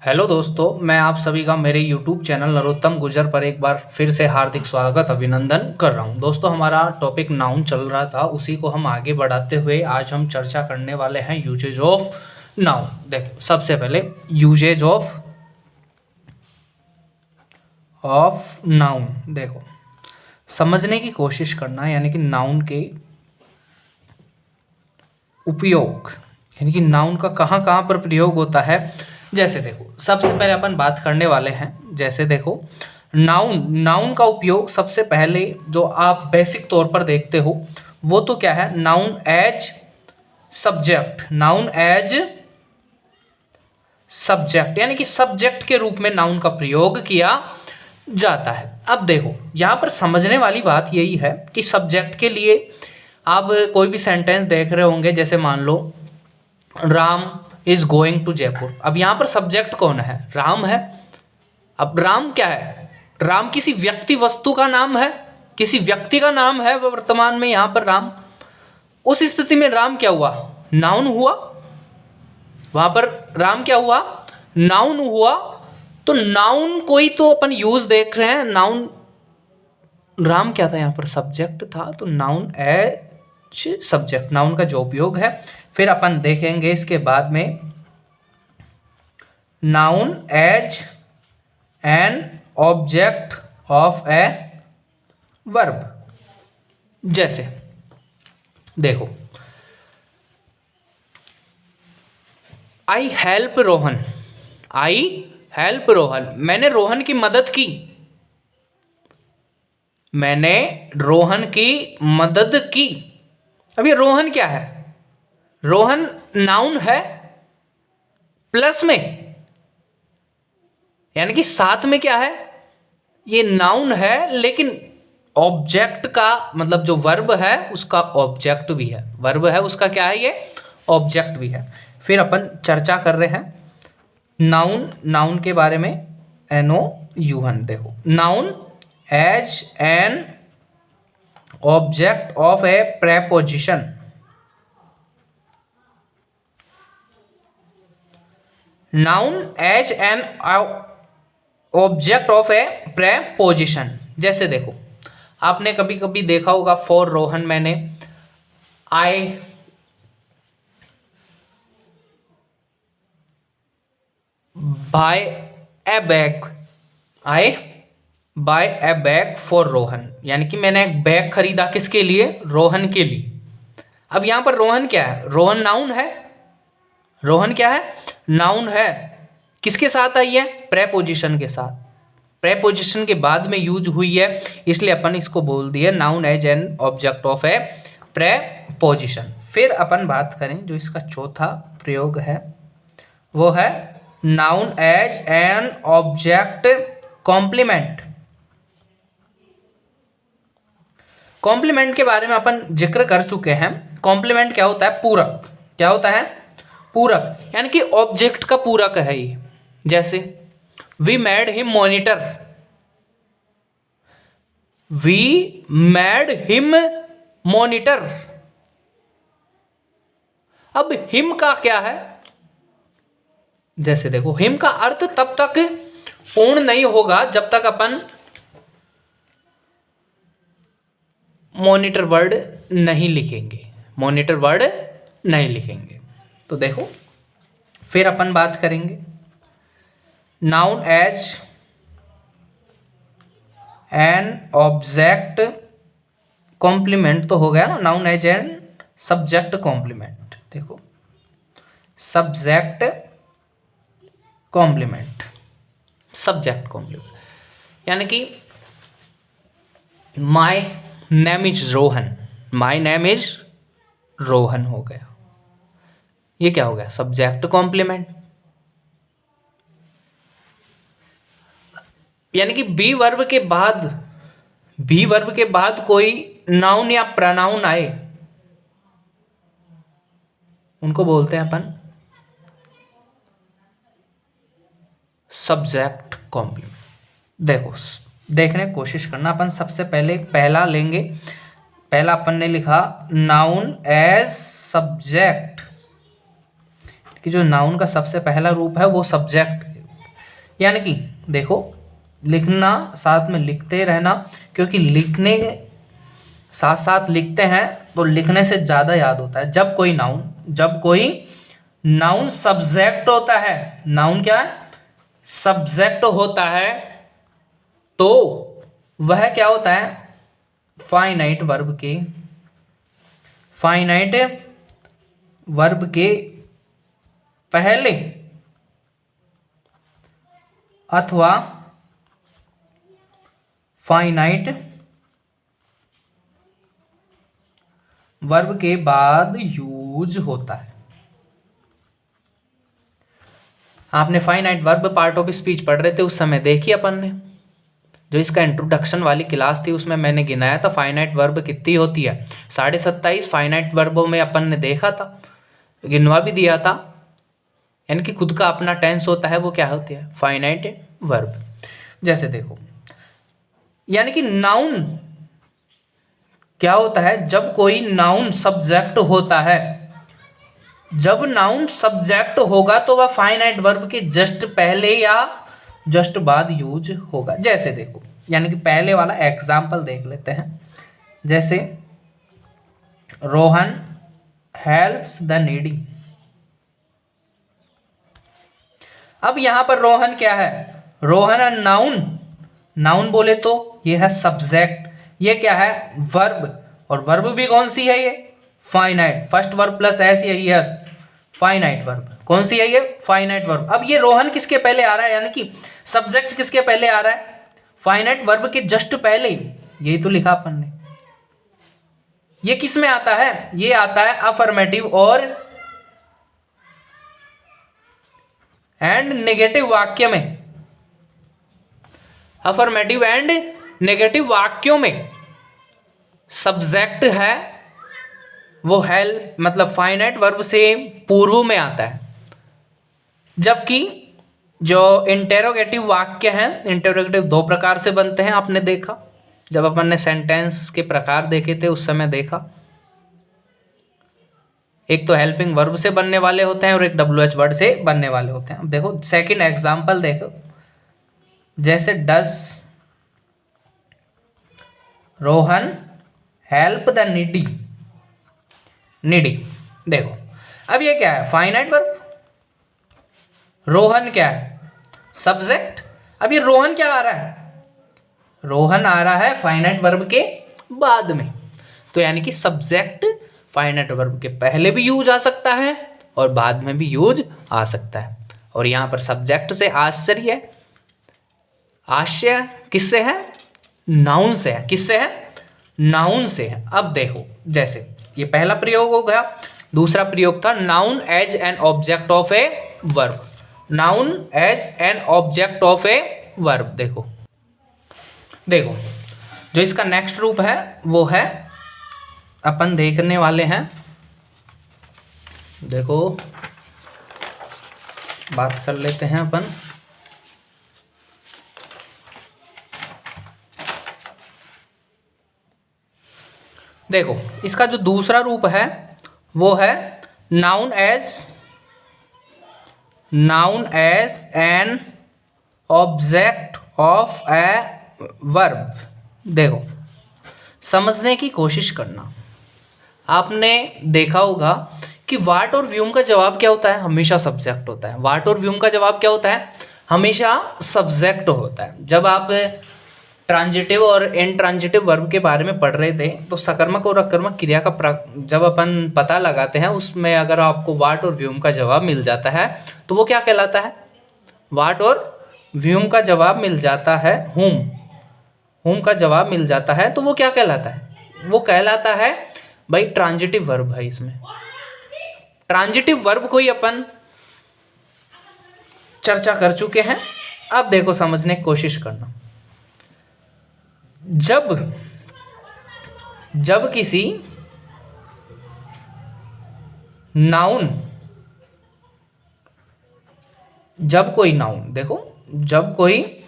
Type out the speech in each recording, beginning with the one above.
Hello दोस्तों, मैं आप सभी का मेरे YouTube चैनल नरोत्तम गुजर पर एक बार फिर से हार्दिक स्वागत अभिनंदन कर रहा हूं। दोस्तों, हमारा टॉपिक नाउन चल रहा था, उसी को हम आगे बढ़ाते हुए आज हम चर्चा करने वाले हैं यूजेज ऑफ नाउन। देखो, सबसे पहले यूजेज ऑफ नाउन देखो समझने की कोशिश करना, यानी कि नाउन के उपयोग, यानी कि नाउन का कहाँ कहाँ पर प्रयोग होता है। जैसे देखो, सबसे पहले अपन बात करने वाले हैं, जैसे देखो नाउन नाउन का उपयोग सबसे पहले जो आप बेसिक तौर पर देखते हो वो तो क्या है, noun as subject. Noun as subject यानी कि सब्जेक्ट के रूप में नाउन का प्रयोग किया जाता है। अब देखो, यहाँ पर समझने वाली बात यही है कि सब्जेक्ट के लिए आप कोई भी सेंटेंस देख रहे होंगे, जैसे मान लो Ram is going to Jaipur. अब यहाँ पर सब्जेक्ट कौन है? राम है। अब राम क्या है? राम किसी व्यक्ति वस्तु का नाम है, किसी व्यक्ति का नाम है वर्तमान में यहाँ पर राम। उस स्थिति में राम क्या हुआ? नाउन हुआ। वहां पर राम क्या हुआ? नाउन हुआ। तो नाउन कोई तो अपन यूज देख रहे हैं। नाउन राम क्या था? यहाँ पर सब्जेक्ट था, तो नाउन एज सब्जेक्ट, नाउन का जो उपयोग है। फिर अपन देखेंगे इसके बाद में noun as an object of a verb. जैसे देखो, I help Rohan. I help Rohan, मैंने रोहन की मदद की। मैंने रोहन की मदद की। अब ये रोहन क्या है? रोहन नाउन है प्लस में, यानी कि साथ में क्या है? ये नाउन है, लेकिन ऑब्जेक्ट का मतलब जो वर्ब है उसका ऑब्जेक्ट भी है। वर्ब है उसका क्या है? ये ऑब्जेक्ट भी है। फिर अपन चर्चा कर रहे हैं नाउन के बारे में। NOUN देखो, noun as an object of a preposition. Noun as an object of a preposition. जैसे देखो, आपने कभी कभी देखा होगा, फॉर रोहन मैंने I buy a bag. I buy a bag for Rohan, यानी कि मैंने एक बैग खरीदा। किसके लिए? रोहन के लिए। अब यहां पर रोहन क्या है? रोहन नाउन है। रोहन क्या है? नाउन है। किसके साथ आई है? प्रेपोजिशन के साथ। प्रेपोजिशन के बाद में यूज हुई है, इसलिए अपन इसको बोल दिए noun as an object of a preposition. फिर अपन बात करें, जो इसका चौथा प्रयोग है वो है noun as an object complement. Complement के बारे में अपन जिक्र कर चुके हैं। कॉम्प्लीमेंट क्या होता है? पूरक। क्या होता है? पूरक, यानी कि ऑब्जेक्ट का पूरक है ये। जैसे we made him monitor. We made him monitor. अब हिम का क्या है? जैसे देखो, हिम का अर्थ तब तक पूर्ण नहीं होगा जब तक अपन मॉनिटर वर्ड नहीं लिखेंगे। मॉनिटर वर्ड नहीं लिखेंगे। तो देखो, फिर अपन बात करेंगे noun as an object complement. तो हो गया ना, noun as an subject complement. देखो, सब्जेक्ट कॉम्प्लीमेंट, सब्जेक्ट कॉम्प्लीमेंट, यानी कि my name is Rohan. My name is Rohan हो गया। ये क्या हो गया? Subject complement. यानी कि बी वर्ब के बाद कोई नाउन या प्रनाउन आए, उनको बोलते हैं अपन सब्जेक्ट कॉम्प्लीमेंट। देखो, देखने की कोशिश करना। अपन सबसे पहले पहला लेंगे। पहला अपन ने लिखा नाउन एज सब्जेक्ट, कि जो नाउन का सबसे पहला रूप है वो सब्जेक्ट यानी कि देखो, लिखना साथ में लिखते रहना, क्योंकि लिखने साथ साथ लिखते हैं तो लिखने से ज़्यादा याद होता है। जब कोई नाउन सब्जेक्ट होता है, नाउन क्या है, सब्जेक्ट होता है, तो वह क्या होता है, फाइनाइट वर्ब के पहले अथवा फाइनाइट वर्ब के बाद यूज होता है। आपने finite verb part of speech पढ़ रहे थे उस समय, देखी अपन ने जो इसका इंट्रोडक्शन वाली क्लास थी, उसमें मैंने गिनाया था फाइनाइट वर्ब कितनी होती है, 27.5 फाइनाइट वर्बों में अपन ने देखा था, गिनवा भी दिया था। यानी कि खुद का अपना टेंस होता है, वो क्या होती है, फाइनाइट वर्ब। जैसे देखो, यानी कि नाउन क्या होता है, जब कोई नाउन सब्जेक्ट होता है, जब नाउन सब्जेक्ट होगा तो वह फाइनाइट वर्ब के जस्ट पहले या जस्ट बाद यूज होगा। जैसे देखो, यानी कि पहले वाला एग्जाम्पल देख लेते हैं। जैसे रोहन हेल्प्स द नीडी। अब यहां पर रोहन क्या है, रोहन नाउन बोले तो ये है सब्जेक्ट, ये क्या है, वर्ब, और वर्ब भी कौन सी है, ये finite, first verb plus S, यही यस, फाइनाइट वर्ब। कौन सी है ये, फाइनाइट वर्ब। अब ये रोहन किसके पहले आ रहा है, यानी कि सब्जेक्ट किसके पहले आ रहा है, फाइनाइट वर्ब के जस्ट पहले, यही तो लिखा अपन ने। ये किस में आता है, ये आता है अफर्मेटिव और एंड नेगेटिव वाक्य में, अफर्मेटिव एंड नेगेटिव वाक्यों में सब्जेक्ट है वो हेल्प मतलब फाइनाइट वर्ब से पूर्व में आता है। जबकि जो इंटेरोगेटिव वाक्य हैं, इंटेरोगेटिव दो प्रकार से बनते हैं, आपने देखा जब अपन ने सेंटेंस के प्रकार देखे थे उस समय देखा, एक तो हेल्पिंग वर्ब से बनने वाले होते हैं और एक WH वर्ड से बनने वाले होते हैं। अब देखो सेकंड एग्जांपल देखो, जैसे डस रोहन हेल्प द नीडी। देखो अब ये क्या है, फाइनाइट वर्ब, रोहन क्या है, सब्जेक्ट। अब ये रोहन क्या आ रहा है, रोहन आ रहा है फाइनाइट वर्ब के बाद में, तो यानी कि सब्जेक्ट फाइनाइट वर्ब के पहले भी यूज आ सकता है और बाद में भी यूज आ सकता है। और यहाँ पर सब्जेक्ट से आश्चर्य किससे है, नाउन से है, किससे है, नाउन से है। अब देखो जैसे ये पहला प्रयोग हो गया, दूसरा प्रयोग था noun as an object of a verb, noun as an object of a verb. देखो जो इसका नेक्स्ट रूप है वो है, अपन देखने वाले हैं, देखो बात कर लेते हैं अपन। देखो इसका जो दूसरा रूप है वो है noun as an object of a verb. देखो समझने की कोशिश करना, आपने देखा होगा कि वाट और व्यूम का जवाब क्या होता है, हमेशा सब्जेक्ट होता है। वाट और व्यूम का जवाब क्या होता है, हमेशा सब्जेक्ट होता है। जब आप ट्रांजिटिव और इनट्रांजिटिव वर्ब के बारे में पढ़ रहे थे तो सकर्मक और अकर्मक क्रिया का जब अपन पता लगाते हैं उसमें अगर आपको वाट और व्यूम का जवाब मिल जाता है तो वो क्या कहलाता है, वाट और व्यूम का जवाब मिल जाता है, हुम का जवाब मिल जाता है तो वो क्या कहलाता है, वो कहलाता है भाई ट्रांजिटिव वर्ब है। इसमें ट्रांजिटिव वर्ब को ही अपन चर्चा कर चुके हैं। अब देखो समझने की कोशिश करना, जब किसी नाउन, जब कोई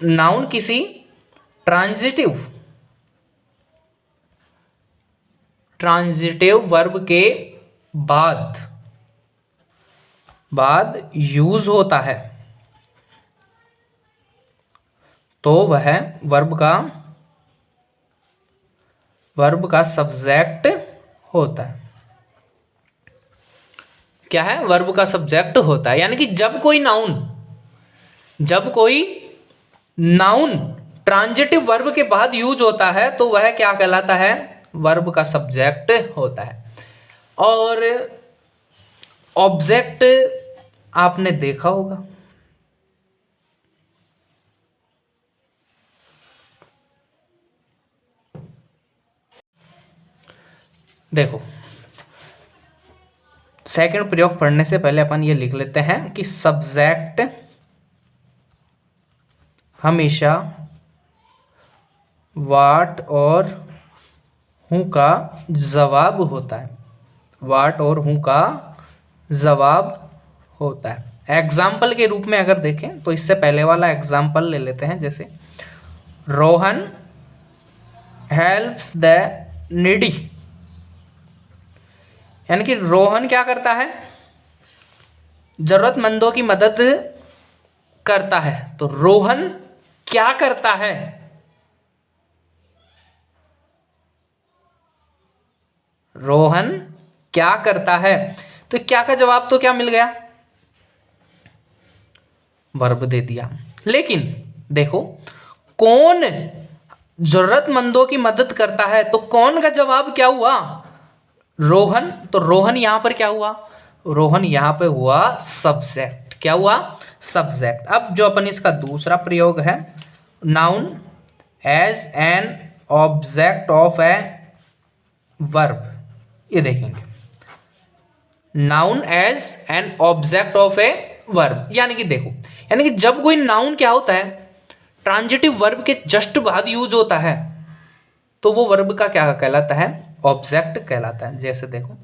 नाउन किसी ट्रांजिटिव वर्ब के बाद यूज होता है, तो वह वर्ब का सब्जेक्ट होता है। क्या है? वर्ब का सब्जेक्ट होता है। यानी कि जब कोई नाउन ट्रांजिटिव वर्ब के बाद यूज होता है तो वह क्या कहलाता है? वर्ब का सब्जेक्ट होता है। और ऑब्जेक्ट आपने देखा होगा, देखो सेकंड प्रयोग पढ़ने से पहले अपन ये लिख लेते हैं कि सब्जेक्ट हमेशा वाट और हूं का जवाब होता है। वाट और हूं का जवाब होता है। एग्जाम्पल के रूप में अगर देखें तो इससे पहले वाला एग्जाम्पल ले लेते हैं, जैसे रोहन हेल्प्स द नीडी। यानी कि रोहन क्या करता है? जरूरतमंदों की मदद करता है। तो रोहन क्या करता है? रोहन क्या करता है? तो क्या का जवाब तो क्या मिल गया? वर्ब दे दिया। लेकिन देखो कौन जरूरतमंदों की मदद करता है, तो कौन का जवाब क्या हुआ? रोहन। तो रोहन यहां पर क्या हुआ? रोहन यहां पे हुआ सब्जेक्ट। क्या हुआ? सब्जेक्ट। अब जो अपन इसका दूसरा प्रयोग है, noun as an object of a verb, ये देखेंगे। Noun as an object of a verb, यानी कि देखो, यानी कि जब कोई नाउन क्या होता है? ट्रांजिटिव वर्ब के जस्ट बाद यूज होता है, तो वो वर्ब का क्या कहलाता है? ऑब्जेक्ट कहलाता है। जैसे देखो,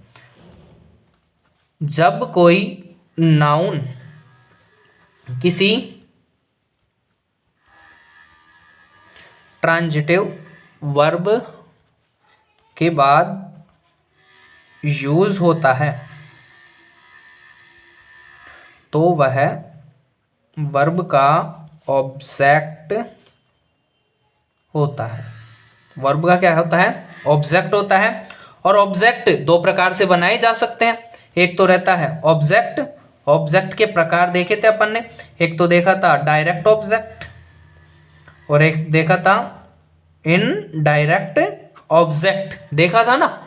जब कोई नाउन किसी ट्रांजिटिव वर्ब के बाद यूज होता है तो वह वर्ब का ऑब्जेक्ट होता है। वर्ब का क्या होता है? ऑब्जेक्ट होता है। और ऑब्जेक्ट दो प्रकार से बनाए जा सकते हैं। एक तो रहता है ऑब्जेक्ट, ऑब्जेक्ट के प्रकार देखे थे अपन ने। एक तो देखा था डायरेक्ट ऑब्जेक्ट और एक देखा था इनडायरेक्ट ऑब्जेक्ट, देखा था ना।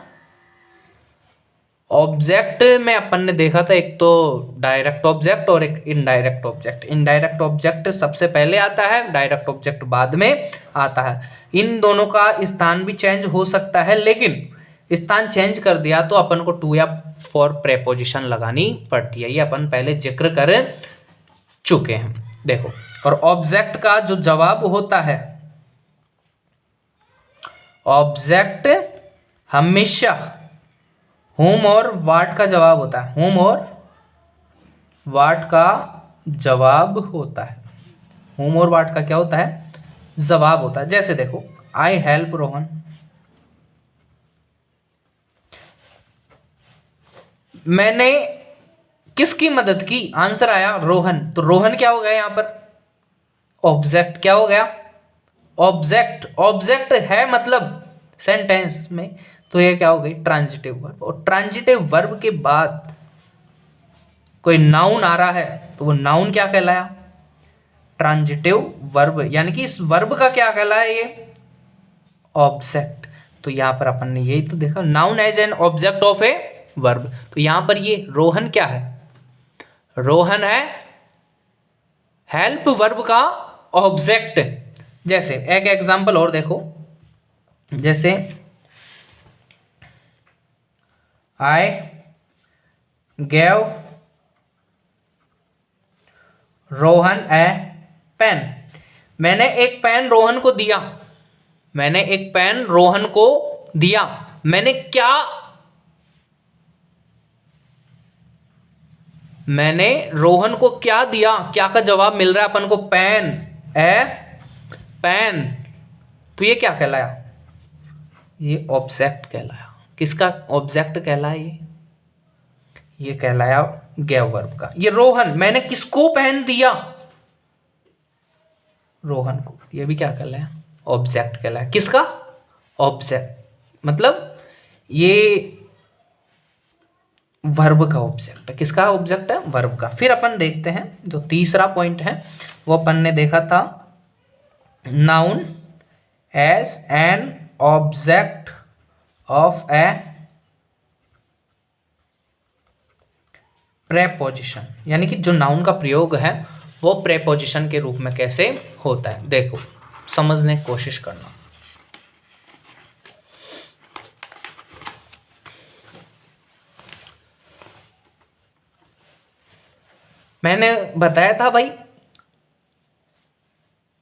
ऑब्जेक्ट में अपन ने देखा था एक तो डायरेक्ट ऑब्जेक्ट और एक इनडायरेक्ट ऑब्जेक्ट। इनडायरेक्ट ऑब्जेक्ट सबसे पहले आता है, डायरेक्ट ऑब्जेक्ट बाद में आता है। इन दोनों का स्थान भी चेंज हो सकता है, लेकिन स्थान चेंज कर दिया तो अपन को टू या फॉर प्रेपोजिशन लगानी पड़ती है। ये अपन पहले जिक्र कर चुके हैं। देखो, और ऑब्जेक्ट का जो जवाब होता है, ऑब्जेक्ट हमेशा होम और वाट का जवाब होता है। होम और वाट का जवाब होता है। होम और वाट का क्या होता है? जवाब होता है। जैसे देखो, आई हेल्प रोहन, मैंने किसकी मदद की? आंसर आया रोहन। तो रोहन क्या हो गया यहां पर? ऑब्जेक्ट। क्या हो गया? ऑब्जेक्ट। ऑब्जेक्ट है मतलब सेंटेंस में, तो ये क्या हो गई? Transitive verb. और ट्रांजिटिव वर्ब के बाद कोई नाउन आ रहा है तो वो नाउन क्या कहलाया? Transitive verb. यानी कि इस वर्ब का क्या कहलाया? ये ऑब्जेक्ट। तो यहां पर अपन ने यही तो देखा, noun as an object of a verb. तो यहां पर ये रोहन क्या है? रोहन है हेल्प वर्ब का ऑब्जेक्ट। जैसे एक एग्जांपल और देखो, जैसे आई गैव रोहन ए पेन, मैंने एक पेन रोहन को दिया। मैंने एक पेन रोहन को दिया। मैंने रोहन को क्या दिया? क्या का जवाब मिल रहा है अपन को? पेन। ए पेन। तो ये क्या कहलाया? ये ऑब्जेक्ट कहलाया। किसका ऑब्जेक्ट कहलाया? ये कहलाया गैव वर्ब का। ये रोहन, मैंने किसको पेन दिया? रोहन को, ये भी क्या कहलाया, ऑब्जेक्ट कहलाया। किसका, ऑब्जेक्ट, मतलब ये वर्ब का ऑब्जेक्ट है। किसका ऑब्जेक्ट है, वर्ब का। फिर अपन देखते हैं जो तीसरा पॉइंट है, वो अपन ने देखा था noun as an object of a preposition, यानी कि जो नाउन का प्रयोग है वो प्रेपोजिशन के रूप में कैसे होता है। देखो समझने की कोशिश करना। मैंने बताया था भाई,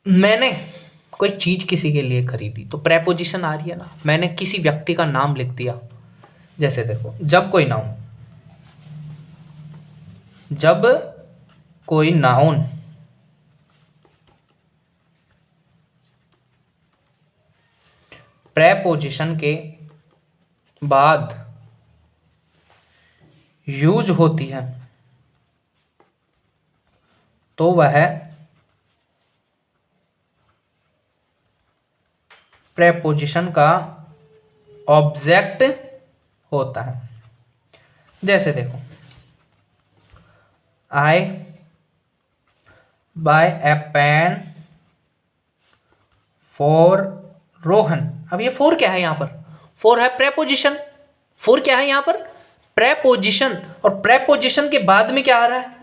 मैंने कोई चीज किसी के लिए खरीदी तो प्रेपोजिशन आ रही है ना। मैंने किसी व्यक्ति का नाम लिख दिया, जैसे देखो जब कोई नाउन प्रेपोजिशन के बाद यूज होती है तो वह प्रेपोजिशन का ऑब्जेक्ट होता है। जैसे देखो, I buy a pen for Rohan. अब ये फोर क्या है, यहां पर फोर है प्रेपोजिशन। फोर क्या है यहां पर, प्रेपोजिशन। और प्रेपोजिशन के बाद में क्या आ रहा है,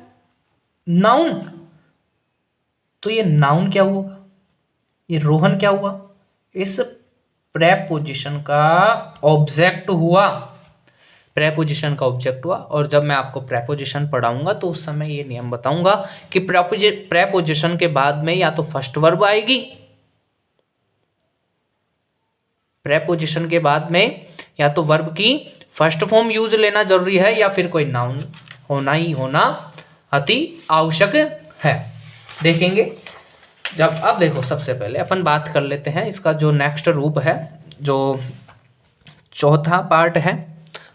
नाउन। तो ये नाउन क्या हुआ, ये रोहन क्या हुआ, इस प्रेपोजिशन का ऑब्जेक्ट हुआ। प्रेपोजिशन का ऑब्जेक्ट हुआ। और जब मैं आपको प्रेपोजिशन पढ़ाऊंगा तो उस समय ये नियम बताऊंगा कि प्रेपोजिशन के बाद में या तो फर्स्ट वर्ब आएगी, प्रेपोजिशन के बाद में या तो वर्ब की फर्स्ट फॉर्म यूज लेना जरूरी है, या फिर कोई नाउन होना ही होना अति आवश्यक है। देखेंगे जब, अब देखो सबसे पहले अपन बात कर लेते हैं इसका जो नेक्स्ट रूप है, जो चौथा पार्ट है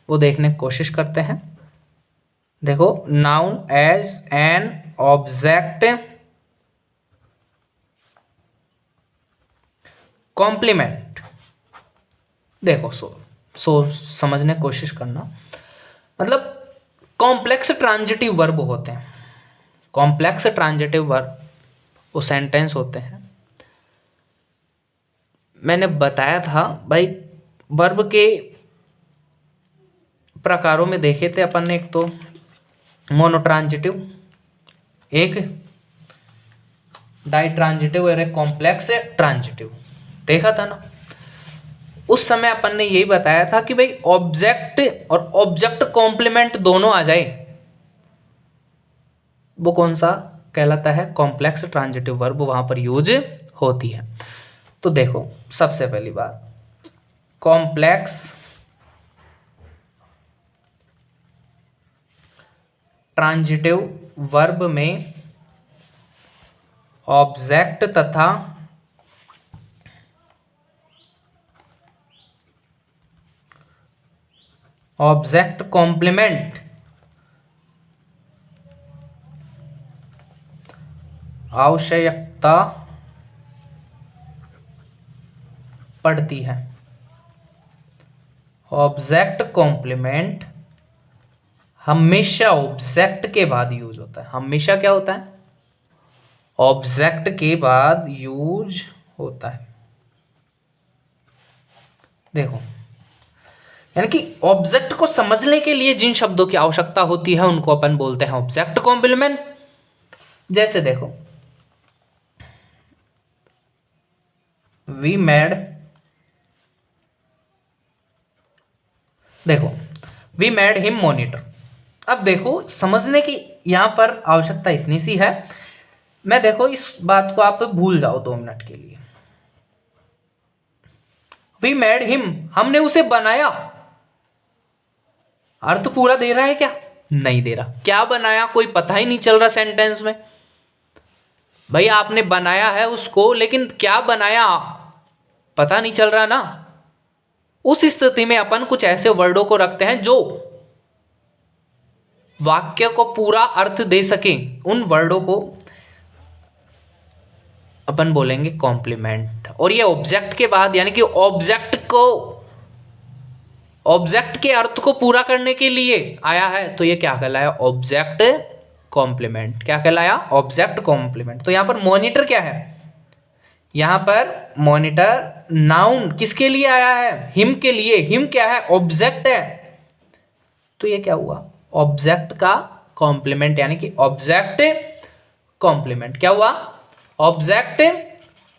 वो देखने की कोशिश करते हैं। देखो noun as an object complement. देखो समझने की कोशिश करना, मतलब कॉम्प्लेक्स ट्रांजिटिव वर्ब होते हैं। कॉम्प्लेक्स ट्रांजिटिव वर्ब वो सेंटेंस होते हैं। मैंने बताया था भाई, वर्ब के प्रकारों में देखे थे अपन ने, एक तो मोनोट्रांजिटिव, एक डाइट्रांजिटिव और एक कॉम्प्लेक्स ट्रांजिटिव, देखा था ना। उस समय अपन ने यही बताया था कि भाई ऑब्जेक्ट और ऑब्जेक्ट कॉम्प्लीमेंट दोनों आ जाए वो कौन सा कहलाता है, कॉम्प्लेक्स ट्रांजिटिव वर्ब वहां पर यूज होती है। तो देखो सबसे पहली बात, कॉम्प्लेक्स ट्रांजिटिव वर्ब में ऑब्जेक्ट तथा ऑब्जेक्ट कॉम्प्लीमेंट आवश्यकता पड़ती है। ऑब्जेक्ट कॉम्प्लीमेंट हमेशा ऑब्जेक्ट के बाद यूज होता है। हमेशा क्या होता है, ऑब्जेक्ट के बाद यूज होता है। देखो यानी कि ऑब्जेक्ट को समझने के लिए जिन शब्दों की आवश्यकता होती है उनको अपन बोलते हैं ऑब्जेक्ट कॉम्प्लीमेंट। जैसे देखो, वी मेड, देखो वी मेड हिम मॉनिटर। अब देखो समझने की यहां पर आवश्यकता इतनी सी है, मैं देखो इस बात को आप भूल जाओ 2 मिनट के लिए। वी मेड हिम, हमने उसे बनाया, अर्थ पूरा दे रहा है क्या, नहीं दे रहा। क्या बनाया कोई पता ही नहीं चल रहा सेंटेंस में। भाई आपने बनाया है उसको, लेकिन क्या बनाया पता नहीं चल रहा ना। उस स्थिति में अपन कुछ ऐसे वर्डों को रखते हैं जो वाक्य को पूरा अर्थ दे सके। उन वर्डों को अपन बोलेंगे कॉम्प्लीमेंट। और ये ऑब्जेक्ट के बाद यानी कि ऑब्जेक्ट के अर्थ को पूरा करने के लिए आया है, तो ये क्या कहलाया? Object complement. क्या कहलाया? Object complement. तो यहाँ पर मॉनिटर क्या है? यहाँ पर मॉनिटर नाउन किसके लिए आया है? हिम के लिए। हिम क्या है? ऑब्जेक्ट है। तो ये क्या हुआ? ऑब्जेक्ट का कॉम्प्लीमेंट, यानी कि ऑब्जेक्ट कॉम्प्लीमेंट। क्या हुआ? Object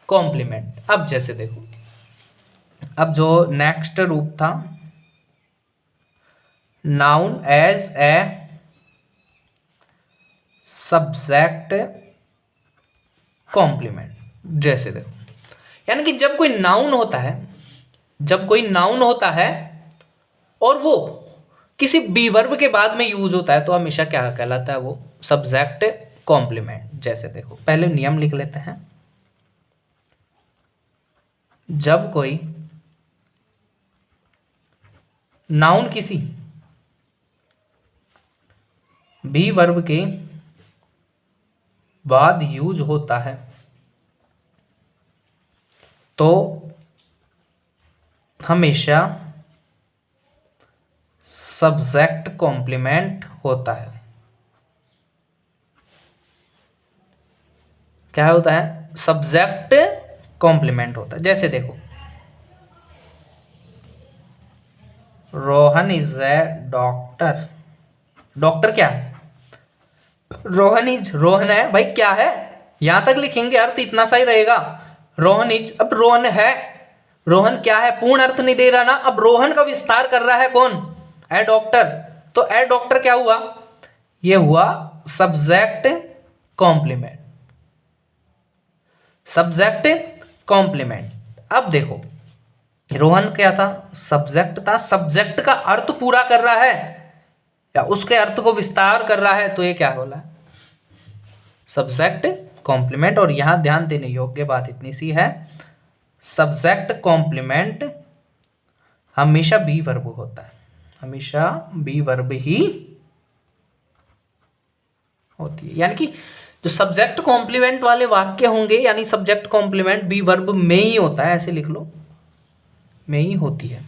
complement. अब जैसे देखो, अब जो नेक्स्ट रूप था, noun as a subject complement. जैसे देखो, यानी कि जब कोई नाउन होता है और वो किसी बी वर्ब के बाद में यूज होता है, तो हमेशा क्या कहलाता है? वो सब्जेक्ट कॉम्प्लीमेंट। जैसे देखो, पहले नियम लिख लेते हैं। जब कोई नाउन किसी बी वर्ब के बाद यूज होता है, तो हमेशा सब्जेक्ट कॉम्प्लीमेंट होता है। क्या होता है? सब्जेक्ट कॉम्प्लीमेंट होता है। जैसे देखो, Rohan is a doctor. Doctor क्या है? रोहन है भाई। क्या है? यहां तक लिखेंगे, अर्थ इतना सही रहेगा। रोहन इज, अब रोहन है, रोहन क्या है? पूर्ण अर्थ नहीं दे रहा ना। अब रोहन का विस्तार कर रहा है कौन? ए डॉक्टर। तो ए डॉक्टर क्या हुआ? ये हुआ सब्जेक्ट कॉम्प्लीमेंट। Subject complement. अब देखो, रोहन क्या था? सब्जेक्ट था। सब्जेक्ट का अर्थ पूरा कर रहा है या उसके अर्थ को विस्तार कर रहा है, तो ये क्या बोला? Subject complement. और यहां ध्यान देने योग्य बात इतनी सी है, सब्जेक्ट कॉम्प्लीमेंट हमेशा बी वर्ब होता है। हमेशा बी वर्ब ही होती है। यानी कि जो सब्जेक्ट कॉम्प्लीमेंट वाले वाक्य होंगे, यानी सब्जेक्ट कॉम्प्लीमेंट बी वर्ब में ही होता है, ऐसे लिख लो, में ही होती है।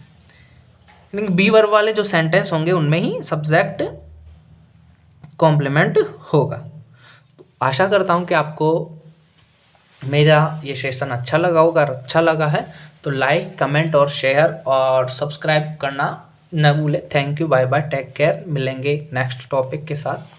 यानी बी वर्ब वाले जो सेंटेंस होंगे उनमें ही सब्जेक्ट कॉम्प्लीमेंट होगा। तो आशा करता हूं कि आपको मेरा ये सेशन अच्छा लगा होगा। अगर अच्छा लगा है तो लाइक, कमेंट और शेयर और सब्सक्राइब करना न भूले। Thank you, bye bye, take care. मिलेंगे नेक्स्ट टॉपिक के साथ।